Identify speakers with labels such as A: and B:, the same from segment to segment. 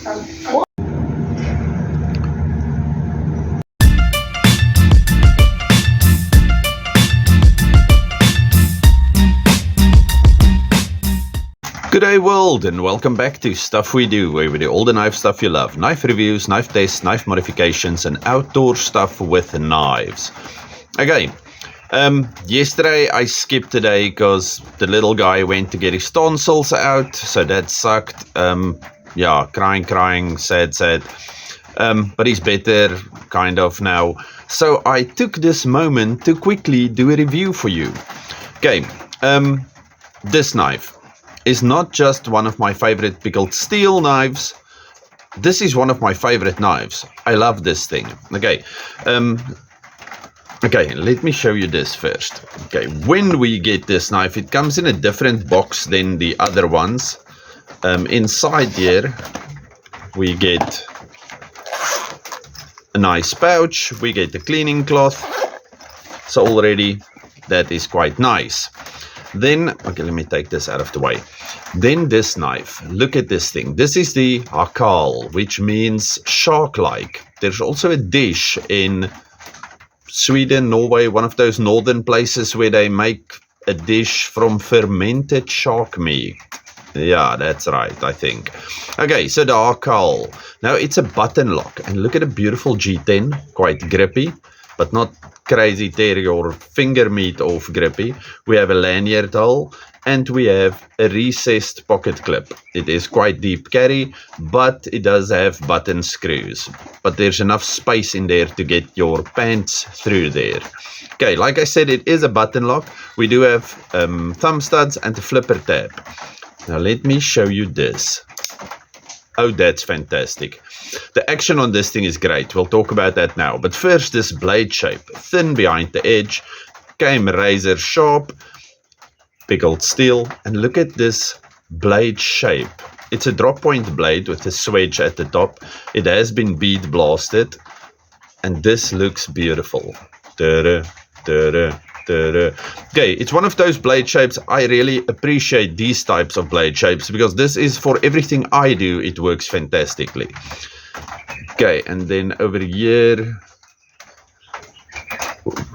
A: G'day world, and welcome back to Stuff We Do, where we do all the knife stuff you love. Knife reviews, knife tests, knife modifications, and outdoor stuff with knives. Okay, yesterday I skipped a day because the little guy went to get his tonsils out, so that sucked. Yeah, crying, sad. But he's better, kind of, now. So I took this moment to quickly do a review for you. Okay, this knife is not just one of my favorite pickled steel knives. This is one of my favorite knives. I love this thing. Okay, okay, let me show you this first. Okay, when we get this knife, it comes in a different box than the other ones. Inside here, we get a nice pouch. We get the cleaning cloth. So already that is quite nice. Then, okay, let me take this out of the way. Then this knife, look at this thing. This is the HAKARL, which means shark-like. There's also a dish in Sweden, Norway, one of those northern places where they make a dish from fermented shark meat. Yeah, that's right, I think. Okay, so the HAKARL. Now, it's a button lock. And look at a beautiful G10, quite grippy, but not crazy tear your finger meat off grippy. We have a lanyard hole and we have a recessed pocket clip. It is quite deep carry, but it does have button screws. But there's enough space in there to get your pants through there. Okay, like I said, it is a button lock. We do have thumb studs and a flipper tab. Now let me show you this. Oh, that's fantastic. The action on this thing is great. We'll talk about that now. But first, this blade shape. Thin behind the edge. Came razor sharp. Pickled steel. And look at this blade shape. It's a drop point blade with a swedge at the top. It has been bead blasted. And this looks beautiful. Okay, it's one of those blade shapes. I really appreciate these types of blade shapes because this is for everything I do. It works fantastically. Okay, and then over here,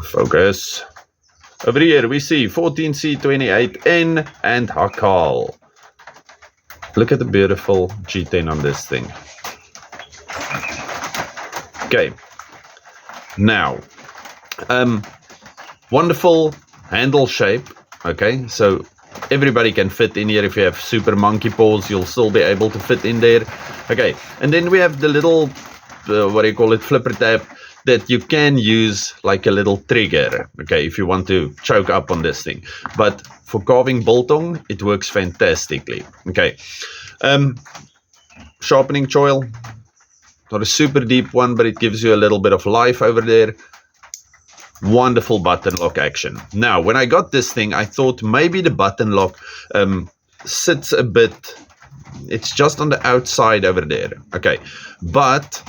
A: focus. Over here we see 14C28N and HAKARL. Look at the beautiful G10 on this thing. Okay, now, wonderful handle shape. Okay, so everybody can fit in here. If you have super monkey paws, you'll still be able to fit in there. Okay, and then we have the little, what do you call it, flipper tab that you can use like a little trigger. Okay, if you want to choke up on this thing. But for carving biltong, it works fantastically. Okay, sharpening choil. Not a super deep one, but it gives you a little bit of life over there. Wonderful button lock action. Now, when I got this thing, I thought maybe the button lock sits a bit, it's just on the outside over there. Okay, but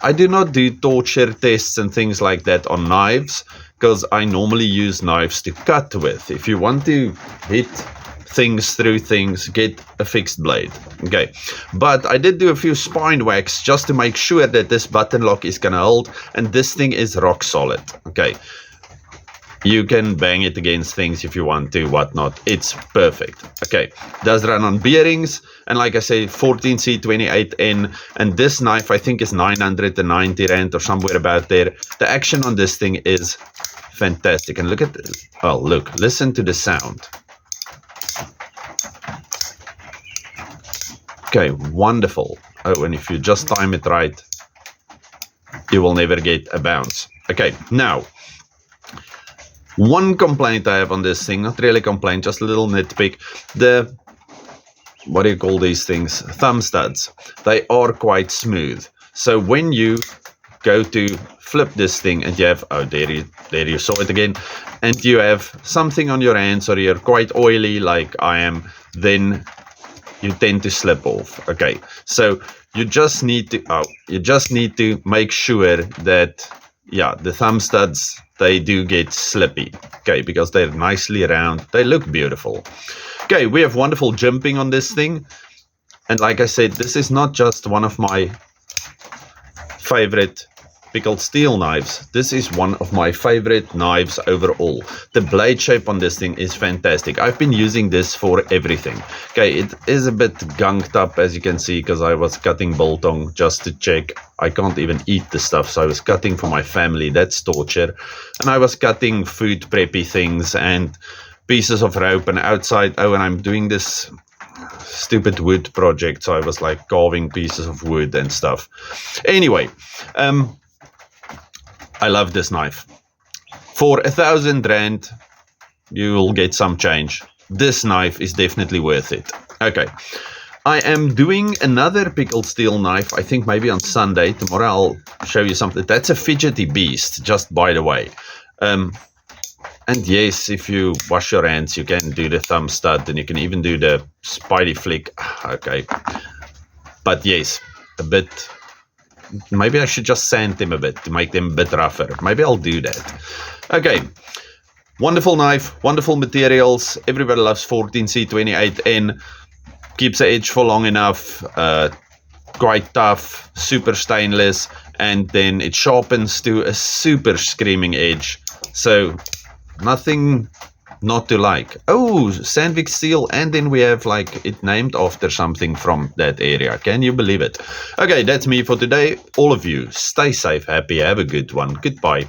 A: I do not do torture tests and things like that on knives because I normally use knives to cut with. If you want to hit things through things, get a fixed blade. Okay, but I did do a few spine whacks just to make sure that this button lock is gonna hold, and this thing is rock solid. Okay, you can bang it against things if you want to, whatnot. It's perfect. Okay, does run on bearings, and like I say, 14C28N, and this knife I think is 990 rand or somewhere about there. The action on this thing is fantastic, and look at this. Oh, look, listen to the sound. Okay, wonderful. Oh, and if you just time it right, you will never get a bounce. Okay, now, one complaint I have on this thing, not really a complaint, just a little nitpick. The, what do you call these things? Thumb studs. They are quite smooth. So when you go to flip this thing and you have, oh, there you saw it again, and you have something on your hands or you're quite oily like I am, then you tend to slip off. Okay, so you just need to make sure that, yeah, the thumb studs, they do get slippy. Okay, because they're nicely round, they look beautiful. Okay, we have wonderful jimping on this thing. And like I said, this is not just one of my favorite pickled steel knives. This is one of my favorite knives overall. The blade shape on this thing is fantastic. I've been using this for everything. Okay, it is a bit gunked up, as you can see, because I was cutting biltong just to check. I can't even eat the stuff, so I was cutting for my family. That's torture. And I was cutting food preppy things and pieces of rope and outside. Oh, and I'm doing this stupid wood project, so I was like carving pieces of wood and stuff. Anyway, I love this knife. For 1,000 rand, you will get some change. This knife is definitely worth it. Okay, I am doing another pickled steel knife, I think maybe on Sunday. Tomorrow I'll show you something. That's a fidgety beast, just by the way. And yes, if you wash your hands, you can do the thumb stud, and you can even do the spidey flick. Okay, but yes, a bit. Maybe I should just sand them a bit to make them a bit rougher. Maybe I'll do that. Okay, wonderful knife, wonderful materials. Everybody loves 14C28N. Keeps the edge for long enough. Quite tough, super stainless, and then it sharpens to a super screaming edge. So nothing not to like. Oh, Sandvik steel, and then we have like it named after something from that area. Can you believe it? Okay, that's me for today. All of you, stay safe, happy, have a good one. Goodbye.